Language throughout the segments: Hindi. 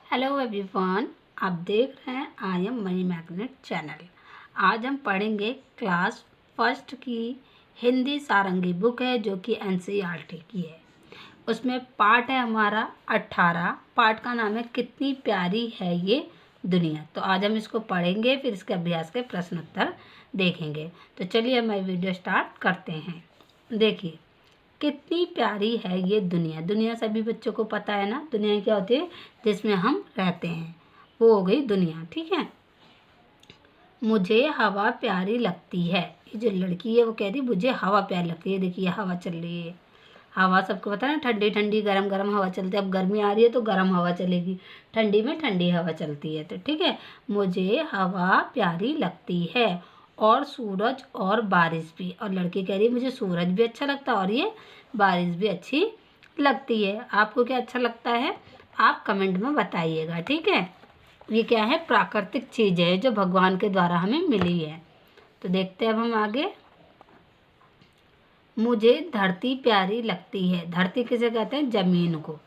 हेलो एवरीवन, आप देख रहे हैं I am money magnet channel. आज हम पढ़ेंगे क्लास फर्स्ट की हिंदी सारंगी बुक है जो कि एनसीईआरटी की है। उसमें पार्ट है हमारा 18। पार्ट का नाम है कितनी प्यारी है ये दुनिया। तो आज हम इसको पढ़ेंगे, फिर इसके अभ्यास के प्रश्न उत्तर देखेंगे। तो चलिए हम वीडियो स्टार्ट करते हैं। देखिए, कितनी प्यारी है ये दुनिया। दुनिया सभी बच्चों को पता है ना, दुनिया क्या होती है जिसमें हम रहते हैं, वो हो गई दुनिया। ठीक है। मुझे हवा प्यारी लगती है। ये जो लड़की है वो कह रही मुझे हवा प्यारी लगती है। देखिए हवा चल रही है। हवा सबको पता है ना, ठंडी ठंडी गरम गरम हवा चलती है। अब गर्मी आ रही है तो गरम हवा चलेगी, ठंडी में ठंडी हवा चलती है। तो ठीक है, मुझे हवा प्यारी लगती है और सूरज और बारिश भी। और लड़की कह रही है मुझे सूरज भी अच्छा लगता है और ये बारिश भी अच्छी लगती है। आपको क्या अच्छा लगता है आप कमेंट में बताइएगा। ठीक है। ये क्या है, प्राकृतिक चीज़ है जो भगवान के द्वारा हमें मिली है। तो देखते हैं अब हम आगे। मुझे धरती प्यारी लगती है। धरती किसे कहते हैं, जमीन को।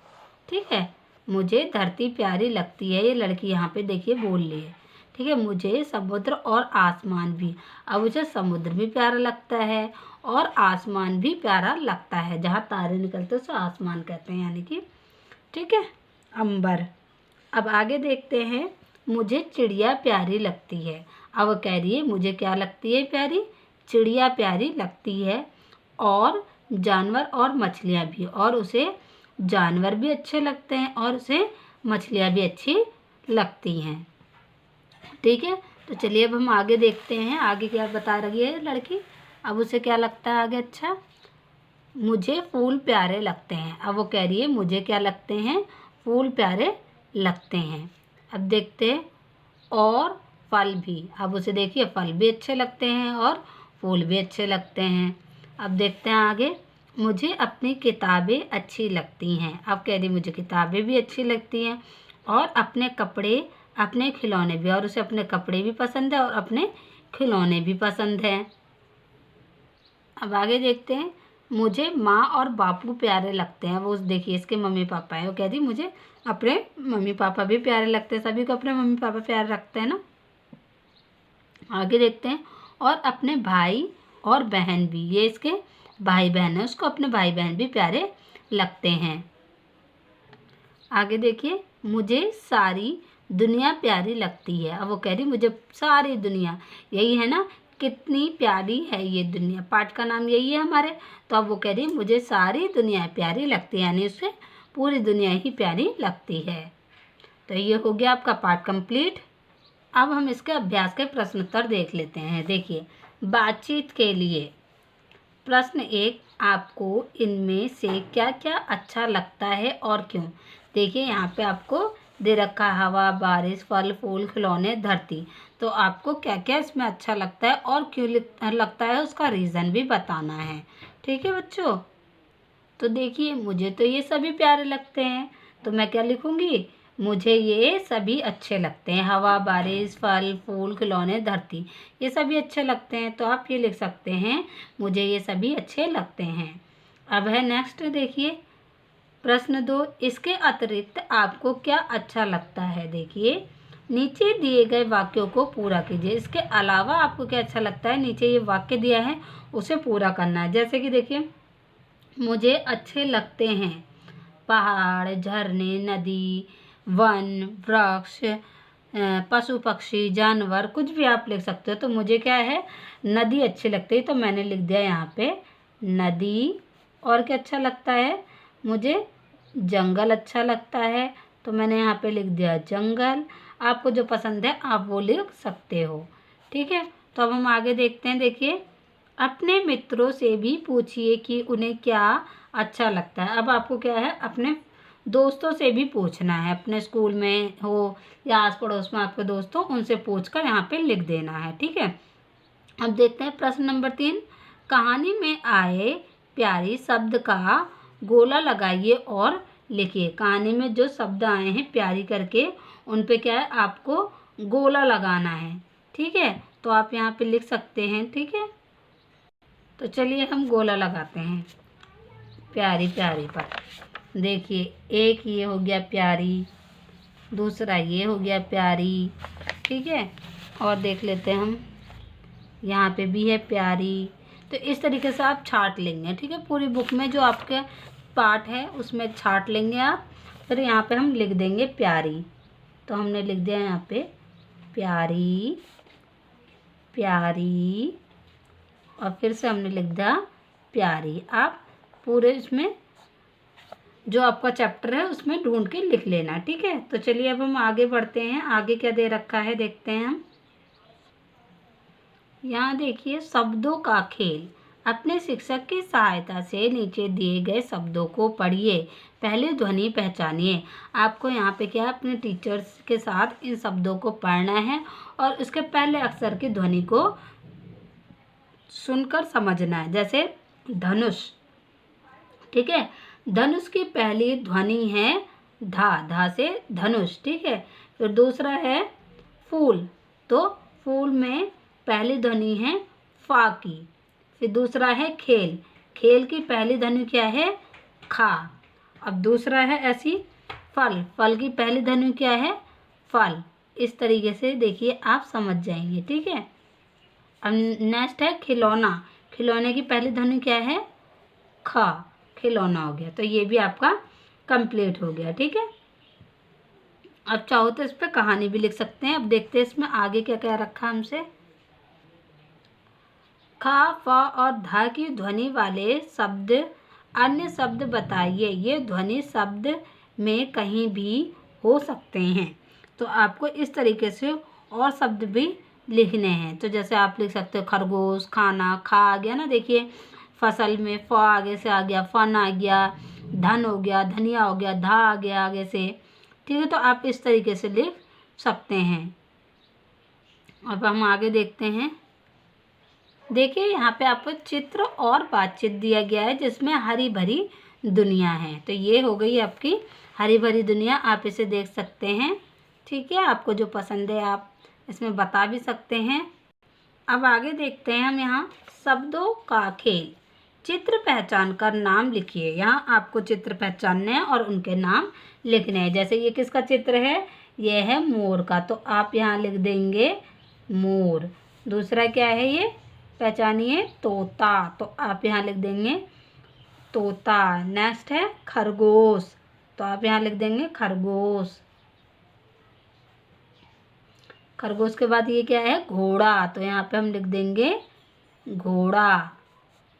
ठीक है, मुझे धरती प्यारी लगती है। ये लड़की यहाँ पे देखिए बोल रही है। ठीक है, मुझे समुद्र और आसमान भी। अब मुझे समुद्र भी प्यारा लगता है और आसमान भी प्यारा लगता है। जहाँ तारे निकलते हैं उसे आसमान कहते हैं, यानी कि ठीक है, अंबर। अब आगे देखते हैं। मुझे चिड़िया प्यारी लगती है। अब वो कह रही है मुझे क्या लगती है प्यारी, चिड़िया प्यारी लगती है और जानवर और मछलियाँ भी। और उसे जानवर भी अच्छे लगते हैं और उसे मछलियाँ भी अच्छी लगती हैं। ठीक है, तो चलिए अब हम आगे देखते हैं। आगे क्या बता रही है लड़की। अब उसे क्या लगता है आगे। अच्छा, मुझे फूल प्यारे लगते हैं। अब वो कह रही है मुझे क्या लगते हैं, फूल प्यारे लगते हैं। अब देखते हैं, और फल भी। अब उसे देखिए फल भी अच्छे लगते हैं और फूल भी अच्छे लगते हैं। अब देखते हैं आगे। मुझे अपनी किताबें अच्छी लगती हैं। अब कह रही मुझे किताबें भी अच्छी लगती हैं और अपने कपड़े, अपने खिलौने भी। और उसे अपने कपड़े भी पसंद है और अपने खिलौने भी पसंद हैं। अब आगे देखते हैं। मुझे माँ और बापू प्यारे लगते हैं। वो देखिए इसके मम्मी पापा है। वो कह रही मुझे अपने मम्मी पापा भी प्यारे लगते हैं। सभी को अपने मम्मी पापा प्यारे रखते हैं ना। आगे देखते हैं। और अपने भाई और बहन भी। ये इसके भाई बहन है, उसको अपने भाई बहन भी प्यारे लगते हैं। आगे देखिए। मुझे सारी दुनिया प्यारी लगती है। अब वो कह रही मुझे सारी दुनिया, यही है ना, कितनी प्यारी है ये दुनिया। पाठ का नाम यही है हमारे। तो अब वो कह रही मुझे सारी दुनिया प्यारी लगती है, यानी उसे पूरी दुनिया ही प्यारी लगती है। तो ये हो गया आपका पाठ कंप्लीट। अब हम इसके अभ्यास के प्रश्न उत्तर देख लेते हैं। देखिए, बातचीत के लिए प्रश्न 1, आपको इनमें से क्या क्या अच्छा लगता है और क्यों। देखिए यहाँ पे आपको दे रखा है हवा, बारिश, फल, फूल, खिलौने, धरती। तो आपको क्या क्या इसमें अच्छा लगता है और क्यों लगता है, उसका रीज़न भी बताना है। ठीक है बच्चों। तो देखिए, मुझे तो ये सभी प्यारे लगते हैं, तो मैं क्या लिखूँगी, मुझे ये सभी अच्छे लगते हैं। हवा, बारिश, फल, फूल, खिलौने, धरती, ये सभी अच्छे लगते हैं। तो आप ये लिख सकते हैं, मुझे ये सभी अच्छे लगते हैं। अब है नेक्स्ट देखिए, प्रश्न 2, इसके अतिरिक्त आपको क्या अच्छा लगता है। देखिए, नीचे दिए गए वाक्यों को पूरा कीजिए। इसके अलावा आपको क्या अच्छा लगता है, नीचे ये वाक्य दिया है उसे पूरा करना है। जैसे कि देखिए, मुझे अच्छे लगते हैं पहाड़, झरने, नदी, वन, वृक्ष, पशु पक्षी, जानवर, कुछ भी आप लिख सकते हो। तो मुझे क्या है, नदी अच्छी लगती है, तो मैंने लिख दिया यहाँ पे नदी। और क्या अच्छा लगता है, मुझे जंगल अच्छा लगता है, तो मैंने यहाँ पे लिख दिया जंगल। आपको जो पसंद है आप वो लिख सकते हो। ठीक है, तो अब हम आगे देखते हैं। देखिए, अपने मित्रों से भी पूछिए कि उन्हें क्या अच्छा लगता है। अब आपको क्या है, अपने दोस्तों से भी पूछना है। अपने स्कूल में हो या आस पड़ोस में आपके दोस्त हो, उनसे पूछकर यहाँ पे लिख देना है। ठीक है। अब देखते हैं प्रश्न नंबर 3, कहानी में आए प्यारी शब्द का गोला लगाइए और लिखिए। कहानी में जो शब्द आए हैं प्यारी करके, उन पे क्या है, आपको गोला लगाना है। ठीक है, तो आप यहाँ पे लिख सकते हैं। ठीक है, तो चलिए हम गोला लगाते हैं प्यारी प्यारी पर। देखिए, एक ये हो गया प्यारी, दूसरा ये हो गया प्यारी, ठीक है। और देख लेते हैं हम, यहाँ पे भी है प्यारी। तो इस तरीके से आप छांट लेंगे, ठीक है। पूरी बुक में जो आपके पार्ट है उसमें छांट लेंगे आप। फिर यहाँ पे हम लिख देंगे प्यारी। तो हमने लिख दिया यहाँ पे प्यारी, प्यारी, और फिर से हमने लिख दिया प्यारी। आप पूरे इसमें जो आपका चैप्टर है उसमें ढूंढ के लिख लेना, ठीक है। तो चलिए अब हम आगे बढ़ते हैं। आगे क्या दे रखा है देखते हैं हम। यहाँ देखिए, शब्दों का खेल। अपने शिक्षक की सहायता से नीचे दिए गए शब्दों को पढ़िए, पहले ध्वनि पहचानिए। आपको यहाँ पे क्या है, अपने टीचर्स के साथ इन शब्दों को पढ़ना है और उसके पहले अक्षर की ध्वनि को सुनकर समझना है। जैसे धनुष, ठीक है। धनुष की पहली ध्वनि है धा, धा से धनुष, ठीक है। फिर दूसरा है फूल, तो फूल में पहली ध्वनि है फा की। फिर दूसरा है खेल, खेल की पहली ध्वनि क्या है खा। अब दूसरा है ऐसी फल, फल की पहली ध्वनि क्या है फल। इस तरीके से देखिए आप समझ जाएंगे, ठीक है। अब नेक्स्ट है खिलौना, खिलौने की पहली ध्वनि क्या है खा, खिलौना हो गया। तो ये भी आपका कंप्लीट हो गया, ठीक है। अब चाहो तो इस पर कहानी भी लिख सकते हैं। अब देखते हैं इसमें आगे क्या क्या रखा हमसे। खा, फ और ध की ध्वनि वाले शब्द, अन्य शब्द बताइए। ये ध्वनि शब्द में कहीं भी हो सकते हैं। तो आपको इस तरीके से और शब्द भी लिखने हैं। तो जैसे आप लिख सकते हो खरगोश, खाना, खा आ गया ना, देखिए फसल में फ आगे से आ गया, फन आ गया, धन हो गया, धनिया हो गया, धा आ गया आगे से, ठीक है। तो आप इस तरीके से लिख सकते हैं। अब हम आगे देखते हैं। देखिए यहाँ पे आपको चित्र और बातचीत दिया गया है जिसमें हरी भरी दुनिया है। तो ये हो गई आपकी हरी भरी दुनिया, आप इसे देख सकते हैं, ठीक है। आपको जो पसंद है आप इसमें बता भी सकते हैं। अब आगे देखते हैं हम यहाँ शब्दों का खेल। चित्र पहचान कर नाम लिखिए। यहाँ आपको चित्र पहचानने हैं और उनके नाम लिखने हैं। जैसे ये किसका चित्र है, ये है मोर का, तो आप यहाँ लिख देंगे मोर। दूसरा क्या है ये पहचानिए तोता, तो आप यहाँ लिख देंगे तोता। नेक्स्ट है खरगोश, तो आप यहाँ लिख देंगे खरगोश। खरगोश के बाद ये क्या है घोड़ा, तो यहाँ पे हम लिख देंगे घोड़ा।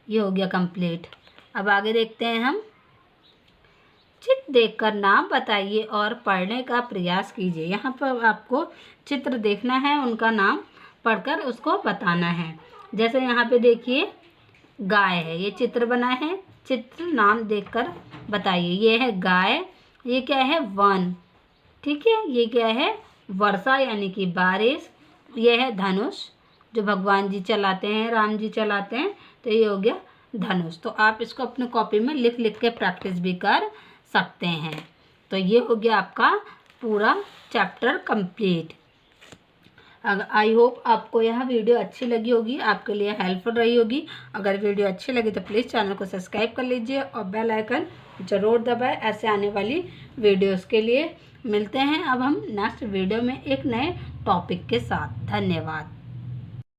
ये हो गया कंप्लीट। अब आगे देखते हैं हम। चित्र देखकर नाम बताइए और पढ़ने का प्रयास कीजिए। यहाँ पर आपको चित्र देखना है, उनका नाम पढ़कर उसको बताना है। जैसे यहाँ पे देखिए गाय है, ये चित्र बना है, चित्र नाम देखकर बताइए। ये है गाय, ये क्या है वन, ठीक है। ये क्या है वर्षा यानी कि बारिश। ये है धनुष जो भगवान जी चलाते हैं, राम जी चलाते हैं, तो ये हो गया धनुष। तो आप इसको अपने कॉपी में लिख लिख के प्रैक्टिस भी कर सकते हैं। तो ये हो गया आपका पूरा चैप्टर कंप्लीट। अगर आई होप आपको यह वीडियो अच्छी लगी होगी, आपके लिए हेल्पफुल रही होगी। अगर वीडियो अच्छी लगी तो प्लीज़ चैनल को सब्सक्राइब कर लीजिए और बेल आइकन ज़रूर दबाएं ऐसे आने वाली वीडियोस के लिए। मिलते हैं अब हम नेक्स्ट वीडियो में एक नए टॉपिक के साथ। धन्यवाद।